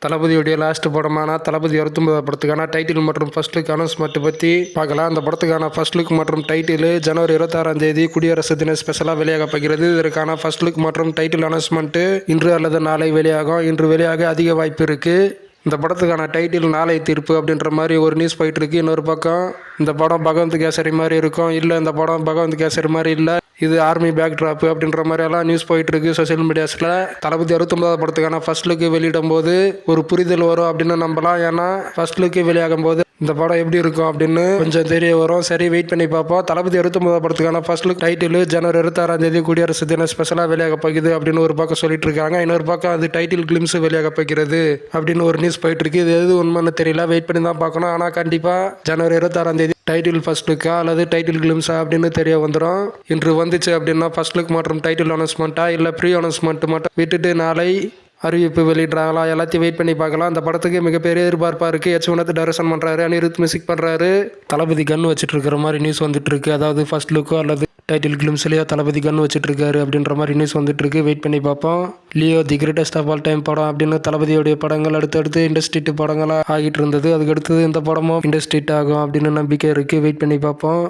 தளபதியுடைய last படமான தளபதி 69 படத்துக்கான title மற்றும் ஃபர்ஸ்ட் லுக் அனௌன்ஸ்மெண்ட் பற்றி பார்க்கலாம். அந்த படத்துக்கான ஃபர்ஸ்ட் லுக் மற்றும் டைட்டில் ஜனவரி 26ஆம் தேதி குடியரசு தின ஸ்பெஷலாக வெளியாகப்படுகிறது. இதற்கான ஃபர்ஸ்ட் லுக் மற்றும் டைட்டில் அனௌன்ஸ்மெண்ட் இன்று அல்லது நாளை வெளியாகும். இன்று வெளியாக அதிக வாய்ப்பு இருக்குது. இந்த படத்துக்கான டைட்டில் நாளை தீர்ப்பு அப்படின்ற மாதிரி ஒரு நியூஸ் போயிட்டு இருக்கு. இன்னொரு பக்கம் இந்த படம் பகவந்த் கேசரி மாதிரி இருக்கும், இல்லை இந்த படம் பகவந்த் கேசரி மாதிரி இல்லை, இது ஆர்மி பேக் ட்ராப் அப்படின்ற மாதிரி எல்லாம் நியூஸ் போயிட்டு இருக்கு சோசியல் மீடியாஸில். தளபதி 69 படத்துக்கான ஃபர்ஸ்ட் லுக்கு வெளியிடும் போது ஒரு புரிதல் வரும் அப்படின்னு நம்பலாம். ஏன்னா ஃபர்ஸ்ட் லுக்கு வெளியாகும் போது இந்த படம் எப்படி இருக்கும் அப்படின்னு கொஞ்சம் தெரிய வரும். சரி, வெயிட் பண்ணி பார்ப்போம். தளபதி 69 படத்துக்கான ஃபர்ஸ்ட் லுக் டைட்டில் ஜனவரி 26ஆம் தேதி குடியரசு தின ஸ்பெஷலாக வெளியாக போகுது அப்படின்னு ஒரு பக்கம் சொல்லிட்டு இருக்காங்க. இன்னொரு பக்கம் அது டைட்டில் கிளிம்ஸ் வெளியாக போகிறது அப்படின்னு ஒரு நியூஸ் போயிட்டு இருக்கு. இது எது உண்மைன்னு தெரியல, வெயிட் பண்ணி தான் பார்க்கணும். ஆனால் கண்டிப்பாக ஜனவரி 26ஆம் தேதி டைட்டில் ஃபர்ஸ்ட் லுக்கா அல்லது டைட்டில் கிளிம்ஸா அப்படின்னு தெரிய வந்துடும். இன்று வந்துச்சு அப்படின்னா ஃபர்ஸ்ட் லுக் மற்றும் டைட்டில் அனௌன்ஸ்மெண்ட்டா இல்லை ப்ரீ அனௌன்ஸ்மெண்ட் மட்டும் விட்டுட்டு நாளை அறிவிப்பு வெளியிடுறாங்களா, எல்லாத்தையும் வெயிட் பண்ணி பார்க்கலாம். அந்த படத்துக்கு மிகப்பெரிய எதிர்பார்ப்பாக இருக்குது. H1 டைரக்ஷன் பண்ணுறாரு, அனிருத் மியூசிக் பண்ணுறாரு. தளபதி கன் வச்சுட்டு இருக்கிற மாதிரி நியூஸ் வந்துட்டு இருக்கு. அதாவது ஃபர்ஸ்ட் லுக்கோ அல்லது டைட்டில் கிளிம்ஸ்லேயே தளபதி கன் வச்சுட்டு இருக்காரு அப்படின்ற மாதிரி நியூஸ் வந்துட்டு இருக்கு. வெயிட் பண்ணி பார்ப்போம். Leo the greatest of all time படம் அப்படின்னு தளபதியோடைய படங்கள் அடுத்தடுத்து இண்டஸ்ட்ரீட் படங்களாக ஆகிட்டு இருந்தது. அதுக்கடுத்தது இந்த படமும் இண்டஸ்ட்ரீட் ஆகும் அப்படின்னு நம்பிக்கை இருக்குது. வெயிட் பண்ணி பார்ப்போம்.